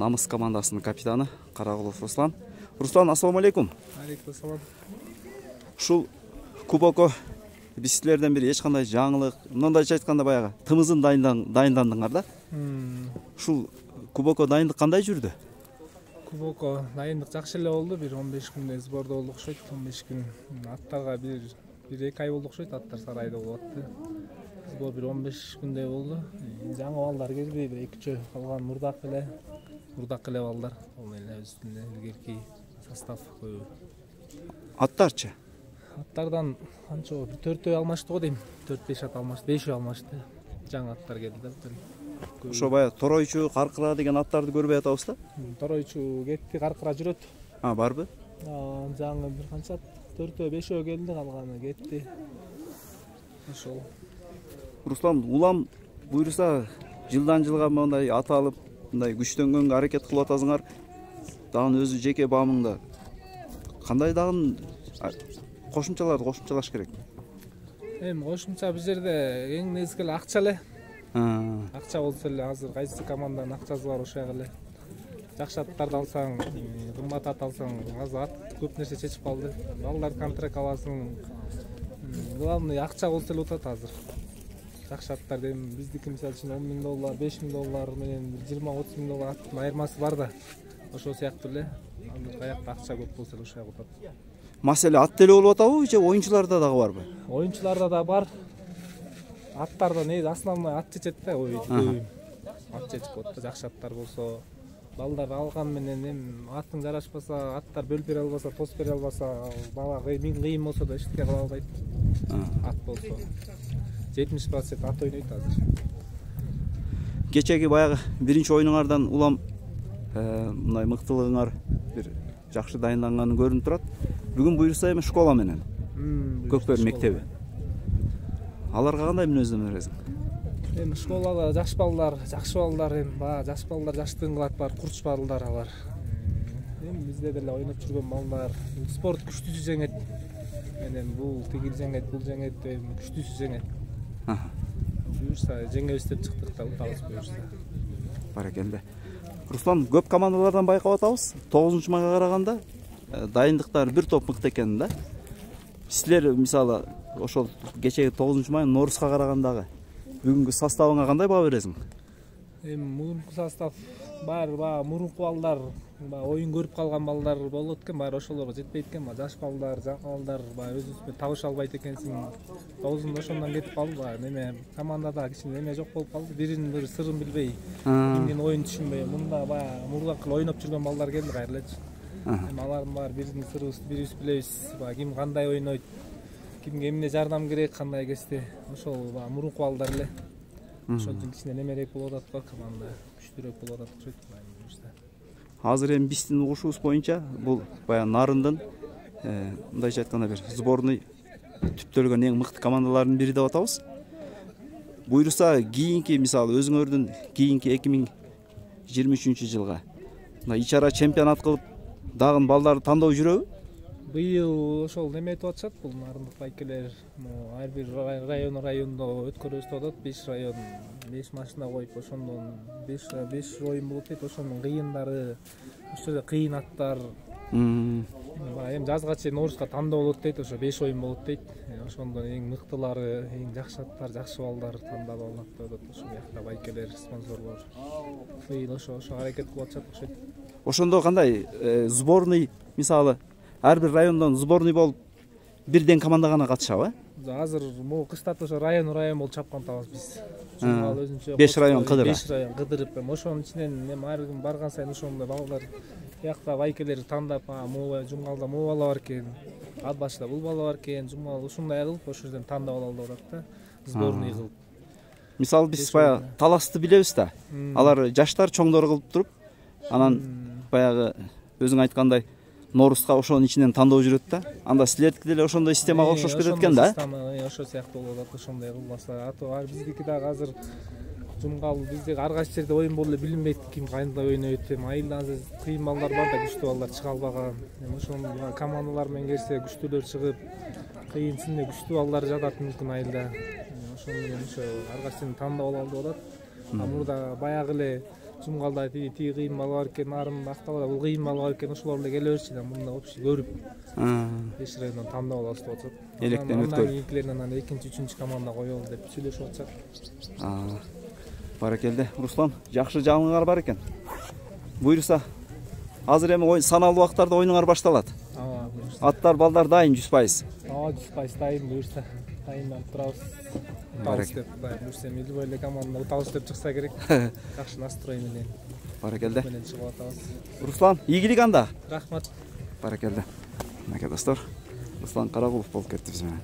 Намыс командасының капитаны Карагулов Руслан. Руслан, ассаламу алейкум. Алейкум ассалам. Ушул кубокко биз силерден бери эч кандай жаңылык, мындайча айтканда баягы тымызын дайындандыңар да. Ушул кубокко дайындык кандай жүрдү? Кубокко дайындык жакшы эле болду. Бир 15 күндө сбордо болду окшойт. 15 күн аттарга бир 2 ай болду окшойт. Аттар сарайда болуп атты. Сбор бир 15 күндөй болду. Жаңы балдар келди, бир 2-3 калган мурдак эле балдар. Ал эле үстүндө илгерки состав көбү. Аттарчы? Аттардан канча бир 4 алмашты го дейм. 4-5 ат алмашты, 5 алмашты. Жаңы аттар келди да бүтүн. Ошо баягы Торойчу, Каркыра деген аттарды көрбөй атабыз да? Торойчу кетти, Каркыра жүрөт. Барбы? Жаңы бир канча 4-5 келди, калганы кетти. Ошол. Руслан, улам буйруса жылдан жылга мындай ат алып, мындай күчтөнгөнгө аракет кылып атасыңар. Дагы өзү жеке баамыңда кандай дагы кошумчаларды кошумчалаш керек? Эми кошумча бул жерде эң негизги акча эле. Акча болсо эле азыр кайсы команданын акчасы бар ошол эле. Жакшы аттарды алсаң, кымбат ат алсаң, азыр ат көп нерсе чечип калды. Балдар контракт аласың. Главный акча болсо эле утат азыр. Жакшы аттар дейм, биздики мисалы үчүн $10,000, $5,000 менен $20-30,000 аттын айырмасы бар да. Ошол сыяктуу эле. Анда каякта акча көп болсо эле ошол утат. Маселе ат деле болуп атабы же оюнчуларда дагы барбы? Оюнчуларда да бар. Аттарда не основной ат чечет да, ат чечип коет да, жакшы аттар болсо. Балдар алган менен эми аттың жарашпаса, аттар бөлүп бере албаса, тос бере албаса, бала кыйын болсо да эчтеке кыла албайт. Ат болсо 70% ат ойнойт азыр. Кечеги баягы биринчи оюнуңардан улам мындай мыктылыгыңар бир жакшы дайындалганын көрүнүп турат. Бүгүн буйруса эми школа менен. Көкбөр мектеби. Аларга кандай мүнөздөмө бересиң? Эми школада жаш балдар эми жаш балдар жаштыгын кылат, бар курч балдар алар. Эми бизде деле ойноп жүргөн балдар спорт күчтүүсү жеңет. Менен бул тигил жеңет, бул жеңет, күчтүүсү жеңет. Буюрса жеңебиз деп чыктык да, утабыз буюрса. Баракелде. Руслан, көп командалардан байкап атабыз. 9-майга караганда дайындыктар бир топ мыкты экен да. Силер мисалы ошол кечеги 9-май Норуска карагандагы бүгүнкү составыңа кандай баа бересиң? Эми мурунку состав бар, мурунку балдар, оюн көрүп калган балдар болот экен, баары ошолорго жетпейт экен, жаш балдар, жаңы балдар өзүбүз табыша албайт экенсиң. 9-да ошондон кетип калды, неме командада кичине неме жок болуп калды, биринин бири сырын билбей, кимдин оюнун түшүнбөй, мында мурдакы ойноп жүргөн балдар келди кайра элечи. Эми алардын баары биринин сырыбызды бирибиз билебиз, ким кандай ойнойт, кимге эмне жардам керек, кандай кезде. Ошол мурунку балдар эле. Ошол үчүн кичине немерээк болуп атат го, команда күчтүүрөөк болуп атат окшойт. Азыр эми биздин угушубуз боюнча бул баягы Нарындын мындайча айтканда бир сборный түптөлгөн эң мыкты командаларынын бири деп атабыз. Буйруса кийинки мисалы өзүңөрдүн кийинки 2023-жылга мына ичара чемпионат кылып дагы балдарды тандоо жүрөбү? Быйыл ошол неме этип атышат, бул нарындык байкелер, ар бир райондо өткөрөбүз деп атат. 5 район 5 машина коюп, ошондон 5 оюн болот дейт. Ошонун кыйындары, ошол кыйын аттар. Эми жазга чейин Норуска тандоо болот дейт, ошо 5 оюн болот дейт. Ошондон эң мыктылары, эң жакшы аттар, жакшы балдар тандалып алынат деп атат. Ошол жакта байкелер, спонсорлор. Быйыл ошо аракет кылып атышат окшойт. Ошондо кандай сборный мисалы ар бир райондон сборный болуп бирден команда гана катышабы? Азыр могу кыштат ошо район болуп чапкан атабыз биз. Жумгал өзүнчө 5 район кыдырып. 5 район кыдырып, ошонун ичинен эми ар ким барган сайын ошондой балдар биякта байкелер тандап, жумгалда могу бала бар экен, ат башында бул бала бар экен, жумгал ушундай кылып ошол жерден тандап алалы деп атат да. Сборный кылып. Мисалы биз баягы таласты билебиз да. Алар жаштар чоңдор кылып туруп, анан баягы өзүң айткандай Норуска ошонун ичинен тандоо жүрөт да. Анда силердики деле ошондой системага окшош кетет экен да. Ошол сыяктуу болуп атат, ошондой кылбаса. Биздики дагы азыр жумгал бизде ар кайсы жерде оюн болуп эле билинбейт, ким кандай ойнойт. Айылдан азыр кыйын балдар бар да, күчтүү балдар чыга албаган. Ошондой командалар менен кирсе күчтүүлөр чыгып, кыйын синде күчтүү балдар жатат мүмкүн айылда. Ошондо ошо ар кайсысын тандап алалы деп атат. Мурда баягы эле Жумгалда тиги кыйын мал бар экен, нарын Актабада бул кыйын мал бар экен, ошолор эле келе берчи да мында общий көрүп эч райондан тандап алабыз деп атышат. Электен Андан өткөрүп. кийинкилерин анан экинчи, үчүнчү команда коелу деп сүйлөшүп атышат. Баракелде. Руслан, жакшы жаңылыгыңар бар экен. Буйрса, азыр эми саналуу убактарда оюнуңар башталат. Аттар, балдар дайын 100%. 100% дайын буюрса. Дайындап турабыз. Утабыз деп, буюрса любой эле команда утабыз деп чыкса керек. Жакшы настрой менен. Баракелде. Менен чыгып атабыз. Руслан, ийгилик анда. Рахмат. Баракелде. Мынакей достор, Руслан Карагулов болуп кетти биз менен.